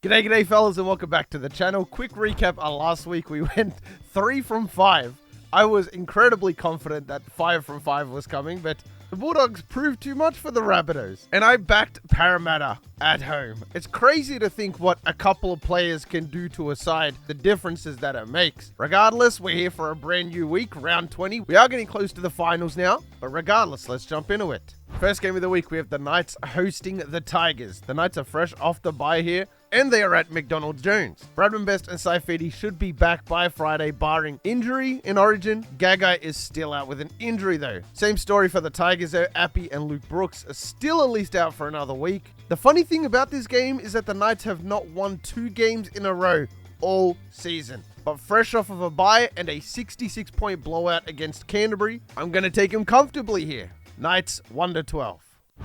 G'day fellas, and welcome back to the channel. Quick recap on last week. We went 3 from 5. I was incredibly confident that 5 from 5 was coming, but the Bulldogs proved too much for the Rabbitohs. And I backed Parramatta at home. It's crazy to think what a couple of players can do to a side, the differences that it makes. Regardless, we're here for a brand new week, round 20. We are getting close to the finals now, but regardless, let's jump into it. First game of the week, we have the Knights hosting the Tigers. The Knights are fresh off the bye here, and they are at McDonald Jones. Bradman Best and Saifidi should be back by Friday, barring injury in Origin. Gagai is still out with an injury though. Same story for the Tigers though. Appy and Luke Brooks are still at least out for another week. The funny thing about this game is that the Knights have not won 2 games in a row all season. But fresh off of a bye and a 66-point blowout against Canterbury, I'm going to take them comfortably here. Knights 1-12.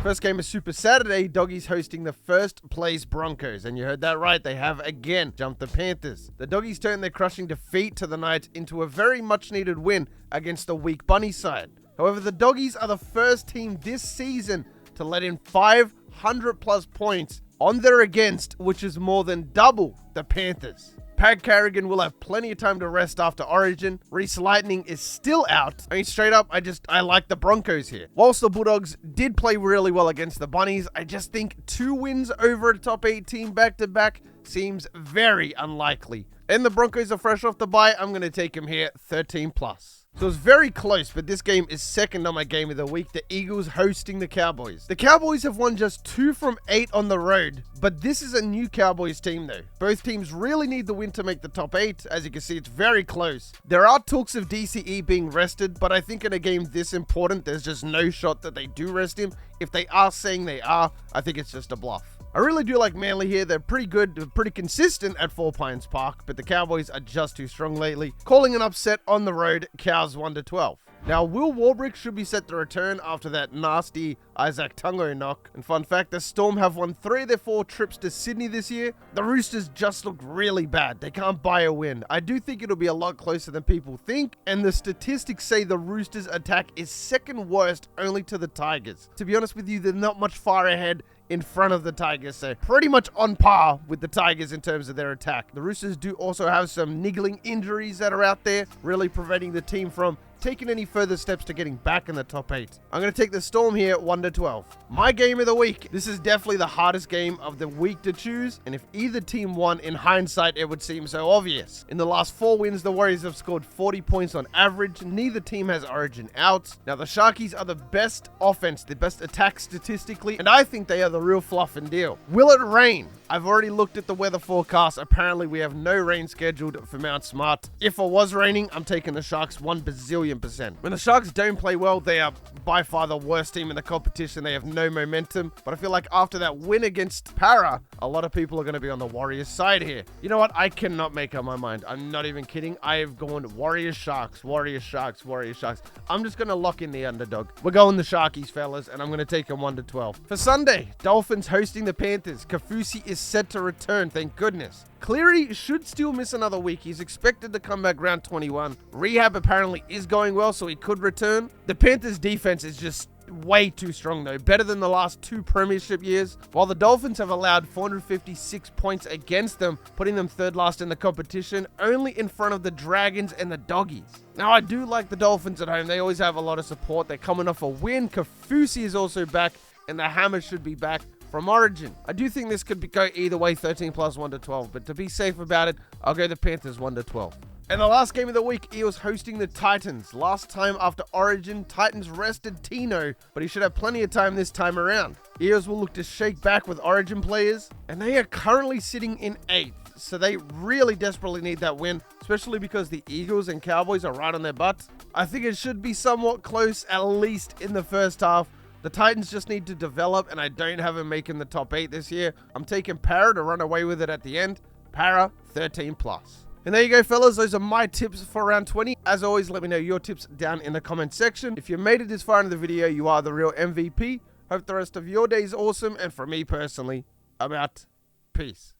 First game of Super Saturday, Doggies hosting the first place Broncos. And you heard that right, they have again jumped the Panthers. The Doggies turned their crushing defeat to the Knights into a very much needed win against the weak Bunny side. However, the Doggies are the first team this season to let in 500 plus points on their against, which is more than double the Panthers. Pat Carrigan will have plenty of time to rest after Origin. Reese Lightning is still out. I mean, straight up, I like the Broncos here. Whilst the Bulldogs did play really well against the Bunnies, I just think 2 wins over a top 8 team back-to-back seems very unlikely. And the Broncos are fresh off the bye. I'm going to take them here 13 plus. So it's very close, but this game is second on my game of the week. The Eagles hosting the Cowboys. The Cowboys have won just 2 from 8 on the road, but this is a new Cowboys team though. Both teams really need the win to make the top 8. As you can see, it's very close. There are talks of DCE being rested, but I think in a game this important, there's just no shot that they do rest him. If they are saying they are, I think it's just a bluff. I really do like Manly here. They're pretty good, pretty consistent at 4 Pines Park, but the Cowboys are just too strong lately. Calling an upset on the road, Cows 1-12. Now, Will Warbrick should be set to return after that nasty Isaac Tungo knock. And fun fact, the Storm have won 3 of their 4 trips to Sydney this year. The Roosters just look really bad. They can't buy a win. I do think it'll be a lot closer than people think. And the statistics say the Roosters' attack is second worst only to the Tigers. To be honest with you, they're not much far ahead in front of the Tigers, so pretty much on par with the Tigers in terms of their attack. The Roosters do also have some niggling injuries that are out there, really preventing the team from taking any further steps to getting back in the top 8. I'm going to take the Storm here 1-12. My game of the week. This is definitely the hardest game of the week to choose, and if either team won, in hindsight, it would seem so obvious. In the last 4 wins, the Warriors have scored 40 points on average. Neither team has Origin out. Now, the Sharkies are the best offense, the best attack statistically, and I think they are the real fluff and deal. Will it rain? I've already looked at the weather forecast. Apparently, we have no rain scheduled for Mount Smart. If it was raining, I'm taking the Sharks 1 bazillion %. When the Sharks don't play well, they are by far the worst team in the competition. They have no momentum. But I feel like after that win against Para, a lot of people are going to be on the Warriors side here. You know what? I cannot make up my mind. I'm not even kidding. I have gone Warriors, Sharks, Warriors, Sharks, Warriors, Sharks. I'm just going to lock in the underdog. We're going the Sharkies, fellas, and I'm going to take them 1-12. For Sunday, Dolphins hosting the Panthers. Kafusi is set to return, thank goodness. Cleary should still miss another week. He's expected to come back round 21. Rehab apparently is going well, so he could return. The Panthers' defense is just way too strong though, better than the last 2 premiership years, while the Dolphins have allowed 456 points against them, putting them 3rd last in the competition, only in front of the Dragons and the Doggies. Now, I do like the Dolphins at home. They always have a lot of support. They're coming off a win. Kafusi is also back, and the Hammers should be back from Origin. I do think this could go either way, 13 plus 1-12, but to be safe about it, I'll go the Panthers 1-12. And the last game of the week, Eels hosting the Titans. Last time after Origin, Titans rested Tino, but he should have plenty of time this time around. Eels will look to shake back with Origin players, and they are currently sitting in 8th, so they really desperately need that win, especially because the Eagles and Cowboys are right on their butts. I think it should be somewhat close, at least in the first half. The Titans just need to develop, and I don't have them making the top 8 this year. I'm taking Para to run away with it at the end. Para, 13 plus. And there you go, fellas. Those are my tips for round 20. As always, let me know your tips down in the comment section. If you made it this far into the video, you are the real MVP. Hope the rest of your day is awesome. And for me personally, I'm out. Peace.